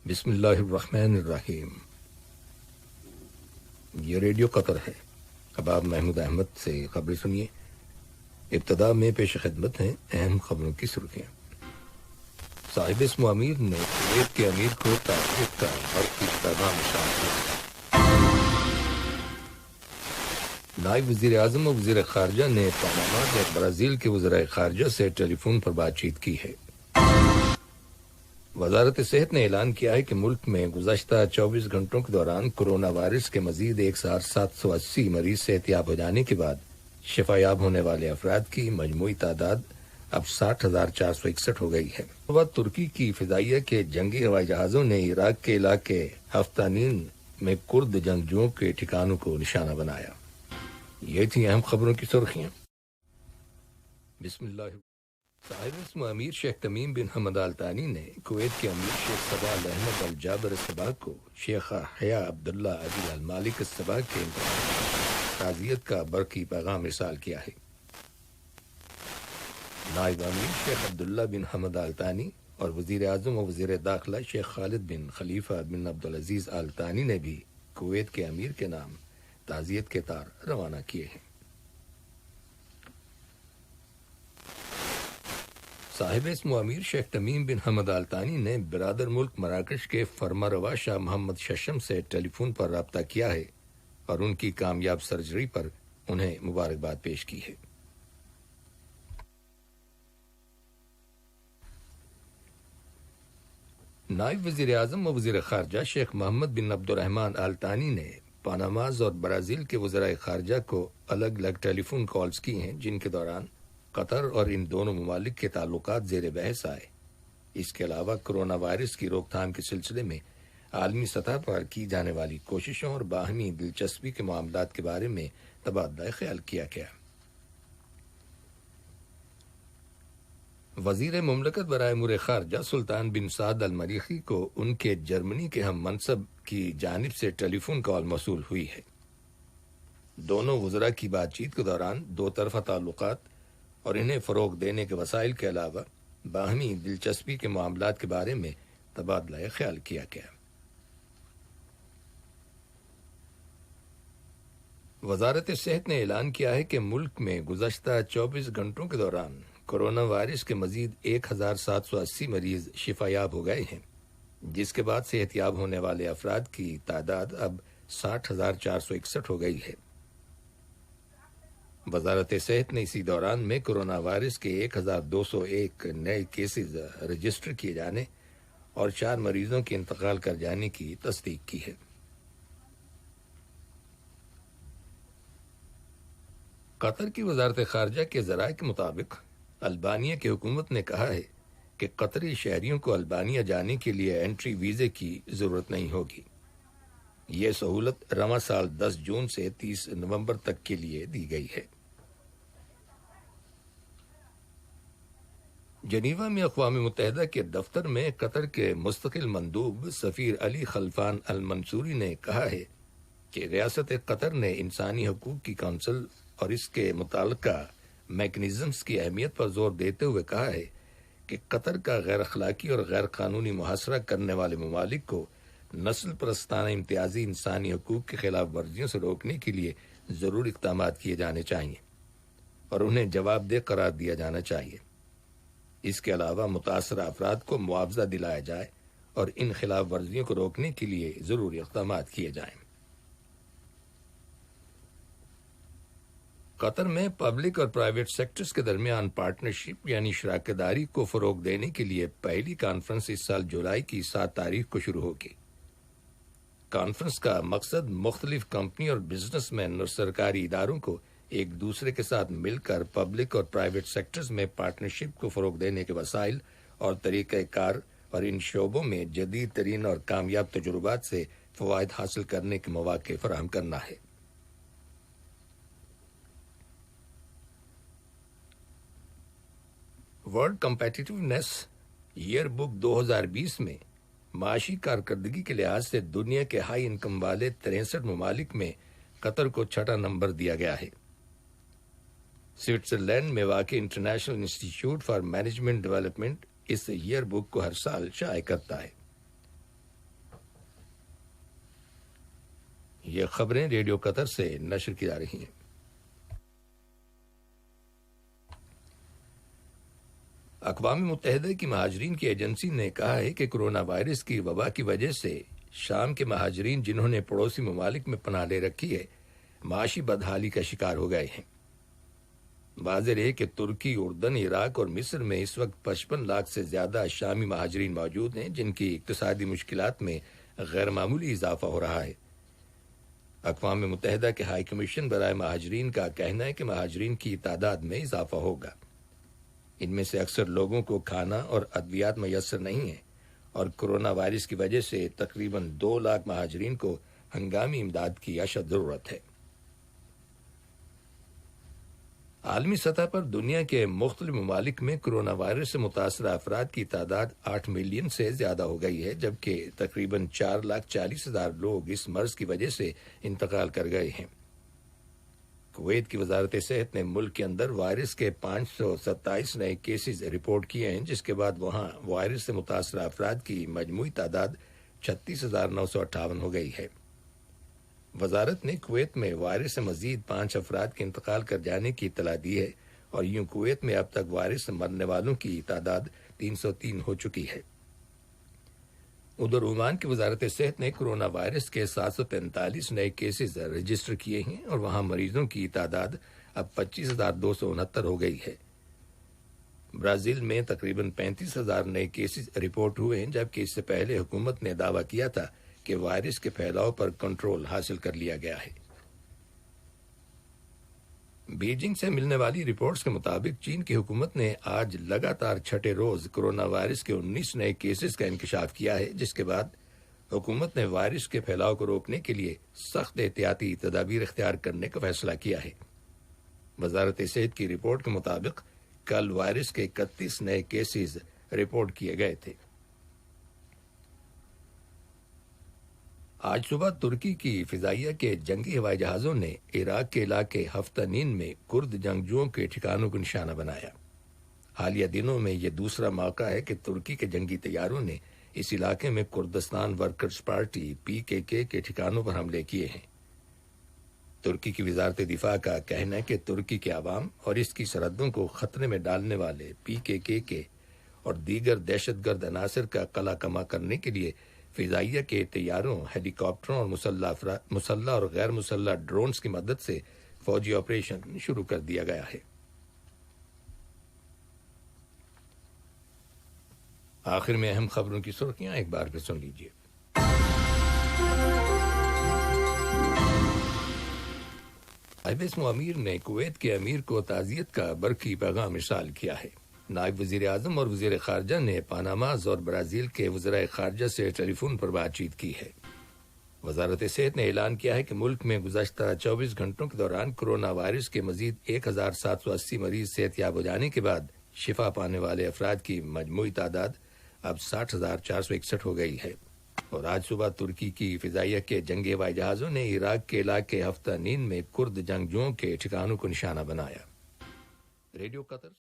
بسم اللہ الرحمن الرحیم۔ یہ ریڈیو قطر ہے۔ اب آپ محمود احمد سے خبریں سنیے۔ ابتدا میں پیش خدمت ہیں اہم خبروں کی سرخیاں۔ صاحب اسم امیر نے کویت کے امیر کو تعزیت کا برقی پیغام ارسال کیا۔ نائب وزیر اعظم و وزیر خارجہ نے پاناما اور برازیل کے وزرائے خارجہ سے ٹیلی فون پر بات چیت کی ہے۔ وزارت صحت نے اعلان کیا ہے کہ ملک میں گزشتہ 24 گھنٹوں کے دوران کرونا وائرس کے مزید 1780 مریض صحتیاب ہو جانے کے بعد شفا یاب ہونے والے افراد کی مجموعی تعداد اب 60,461 ہو گئی ہے۔ ترکی کی فضائیہ کے جنگی ہوائی جہازوں نے عراق کے علاقے ہفتانین میں کرد جنگجوؤں کے ٹھکانوں کو نشانہ بنایا۔ یہ تھی اہم خبروں کی سرخیاں۔ بسم اللہ۔ صاحب اسم امیر شیخ تمیم بن حمد آل ثانی نے کویت کے امیر شیخ صباح احمد الجابر الصباح کو شیخ حیا عبداللہ علی المالک الصباح کے انتقال تعزیت کا برقی پیغام ارسال کیا ہے۔ نائب امیر شیخ عبداللہ بن حمد آل ثانی اور وزیر اعظم و وزیر داخلہ شیخ خالد بن خلیفہ بن عبدالعزیز آل ثانی نے بھی کویت کے امیر کے نام تعزیت کے تار روانہ کیے ہیں۔ صاحب اسم امیر شیخ تمیم بن حمد آل ثانی نے برادر ملک مراکش کے فرما روا شاہ محمد ششم سے ٹیلی فون پر رابطہ کیا ہے اور ان کی کامیاب سرجری پر انہیں مبارکباد پیش کی ہے۔ نائب وزیر اعظم و وزیر خارجہ شیخ محمد بن عبد الرحمن آل ثانی نے پاناماز اور برازیل کے وزرائے خارجہ کو الگ الگ ٹیلی فون کالز کی ہیں، جن کے دوران قطر اور ان دونوں ممالک کے تعلقات زیر بحث آئے۔ اس کے علاوہ کرونا وائرس کی روک تھام کے سلسلے میں عالمی سطح پر کی جانے والی کوششوں اور باہمی دلچسپی کے معاملات کے بارے میں تبادلہ خیال کیا گیا۔ وزیر مملکت برائے امور خارجہ سلطان بن سعد المریخی کو ان کے جرمنی کے ہم منصب کی جانب سے ٹیلی فون کال موصول ہوئی ہے۔ دونوں وزراء کی بات چیت کے دوران دو طرفہ تعلقات اور انہیں فروغ دینے کے وسائل کے علاوہ باہمی دلچسپی کے معاملات کے بارے میں تبادلہ خیال کیا گیا۔ وزارت صحت نے اعلان کیا ہے کہ ملک میں گزشتہ 24 گھنٹوں کے دوران کرونا وائرس کے مزید 1780 مریض شفا یاب ہو گئے ہیں، جس کے بعد صحت یاب ہونے والے افراد کی تعداد اب 60,461 ہو گئی ہے۔ وزارت صحت نے اسی دوران میں کرونا وائرس کے 1201 نئے کیسز رجسٹر کیے جانے اور 4 مریضوں کے انتقال کر جانے کی تصدیق کی ہے۔ قطر کی وزارت خارجہ کے ذرائع کے مطابق البانیہ کی حکومت نے کہا ہے کہ قطری شہریوں کو البانیہ جانے کے لیے انٹری ویزے کی ضرورت نہیں ہوگی۔ یہ سہولت رواں سال 10 جون سے 30 نومبر تک کے لیے دی گئی ہے۔ جنیوا میں اقوام متحدہ کے دفتر میں قطر کے مستقل مندوب سفیر علی خلفان المنصوری نے کہا ہے کہ ریاست قطر نے انسانی حقوق کی کونسل اور اس کے متعلقہ میکنزمز کی اہمیت پر زور دیتے ہوئے کہا ہے کہ قطر کا غیر اخلاقی اور غیر قانونی محاصرہ کرنے والے ممالک کو نسل پرستانہ امتیازی انسانی حقوق کی خلاف ورزیوں سے روکنے کے لیے ضروری اقدامات کیے جانے چاہیے اور انہیں جواب دہ قرار دیا جانا چاہیے۔ اس کے علاوہ متاثرہ افراد کو معاوضہ دلایا جائے اور ان خلاف ورزیوں کو روکنے کے لیے ضروری اقدامات کیے جائیں۔ قطر میں پبلک اور پرائیویٹ سیکٹرز کے درمیان پارٹنرشپ یعنی شراکت داری کو فروغ دینے کے لیے پہلی کانفرنس اس سال جولائی کی 7 تاریخ کو شروع ہوگی۔ کانفرنس کا مقصد مختلف کمپنی اور بزنس مین اور سرکاری اداروں کو ایک دوسرے کے ساتھ مل کر پبلک اور پرائیویٹ سیکٹرز میں پارٹنرشپ کو فروغ دینے کے وسائل اور طریقہ کار اور ان شعبوں میں جدید ترین اور کامیاب تجربات سے فوائد حاصل کرنے کے مواقع فراہم کرنا ہے۔ ورلڈ کمپیٹیٹیونیس ایئر بک 2020 میں معاشی کارکردگی کے لحاظ سے دنیا کے ہائی انکم والے 63 ممالک میں قطر کو 6واں نمبر دیا گیا ہے۔ سوئٹزرلینڈ میں واقع International Institute for Management Development اس ایئر بک کو ہر سال شائع کرتا ہے۔ یہ خبریں ریڈیو قطر سے نشر کی جا رہی ہیں۔ اقوام متحدہ کی مہاجرین کی ایجنسی نے کہا ہے کہ کرونا وائرس کی وبا کی وجہ سے شام کے مہاجرین جنہوں نے پڑوسی ممالک میں پناہ لے رکھی ہے معاشی بدحالی کا شکار ہو گئے ہیں۔ واضح ہے کہ ترکی، اردن، عراق اور مصر میں اس وقت 55 لاکھ سے زیادہ شامی مہاجرین موجود ہیں جن کی اقتصادی مشکلات میں غیر معمولی اضافہ ہو رہا ہے۔ اقوام متحدہ کے ہائی کمیشن برائے مہاجرین کا کہنا ہے کہ مہاجرین کی تعداد میں اضافہ ہوگا۔ ان میں سے اکثر لوگوں کو کھانا اور ادویات میسر نہیں ہیں اور کرونا وائرس کی وجہ سے تقریباً 2 لاکھ مہاجرین کو ہنگامی امداد کی اشد ضرورت ہے۔ عالمی سطح پر دنیا کے مختلف ممالک میں کرونا وائرس سے متاثرہ افراد کی تعداد 8 ملین سے زیادہ ہو گئی ہے، جبکہ تقریباً 4,40,000 لوگ اس مرض کی وجہ سے انتقال کر گئے ہیں۔ کویت کی وزارت صحت نے ملک کے اندر وائرس کے 527 نئے کیسز رپورٹ کیے ہیں، جس کے بعد وہاں وائرس سے متاثرہ افراد کی مجموعی تعداد 36,958 ہو گئی ہے۔ وزارت نے کویت میں وائرس سے مزید 5 افراد کے انتقال کر جانے کی اطلاع دی ہے اور یوں کویت میں اب تک وائرس سے مرنے والوں کی تعداد 303 ہو چکی ہے۔ ادھر عمان کی وزارت صحت نے کرونا وائرس کے 745 نئے کیسز رجسٹر کیے ہیں اور وہاں مریضوں کی تعداد اب 25,269 ہو گئی ہے۔ برازیل میں تقریباً 35,000 نئے کیسز رپورٹ ہوئے ہیں، جبکہ اس سے پہلے حکومت نے دعویٰ کیا تھا کہ وائرس کے پھیلاؤ پر کنٹرول حاصل کر لیا گیا ہے۔ بیجنگ سے ملنے والی رپورٹس کے مطابق چین کی حکومت نے آج لگاتار چھٹے روز کرونا وائرس کے 19 نئے کیسز کا انکشاف کیا ہے، جس کے بعد حکومت نے وائرس کے پھیلاؤ کو روکنے کے لیے سخت احتیاطی تدابیر اختیار کرنے کا فیصلہ کیا ہے۔ وزارت صحت کی رپورٹ کے مطابق کل وائرس کے 31 نئے کیسز رپورٹ کیے گئے تھے۔ آج صبح ترکی کی فضائیہ کے جنگی ہوائی جہازوں نے عراق کے علاقے ہفتنین میں کرد جنگجوؤں کے ٹھکانوں کو نشانہ بنایا۔ حالیہ دنوں میں یہ دوسرا موقع ہے کہ ترکی کے جنگی طیاروں نے اس علاقے میں کردستان ورکرز پارٹی PKK کے ٹھکانوں پر حملے کیے ہیں۔ ترکی کی وزارت دفاع کا کہنا ہے کہ ترکی کے عوام اور اس کی سرحدوں کو خطرے میں ڈالنے والے PKK کے اور دیگر دہشت گرد عناصر کا قلع کما کرنے کے لیے فضائیہ کے طیاروں، ہیلی کاپٹروں اور مسلح اور غیر مسلح ڈرونز کی مدد سے فوجی آپریشن شروع کر دیا گیا ہے۔ آخر میں اہم خبروں کی سرخیاں ایک بار پھر سن لیجیے۔ نائب اسم امیر نے کویت کے امیر کو تعزیت کا برقی پیغام ارسال کیا ہے۔ نائب وزیر اعظم اور وزیر خارجہ نے پاناماز اور برازیل کے وزرائے خارجہ سے ٹیلی فون پر بات چیت کی ہے۔ وزارت صحت نے اعلان کیا ہے کہ ملک میں گزشتہ 24 گھنٹوں کے دوران کرونا وائرس کے مزید 1,780 مریض صحت یاب ہو جانے کے بعد شفا پانے والے افراد کی مجموعی تعداد اب 60,461 ہو گئی ہے۔ اور آج صبح ترکی کی فضائیہ کے جنگی ہوائی جہازوں نے عراق کے علاقے ہفتنین میں کرد جنگجوؤں کے ٹھکانوں کو نشانہ بنایا۔ ریڈیو قطر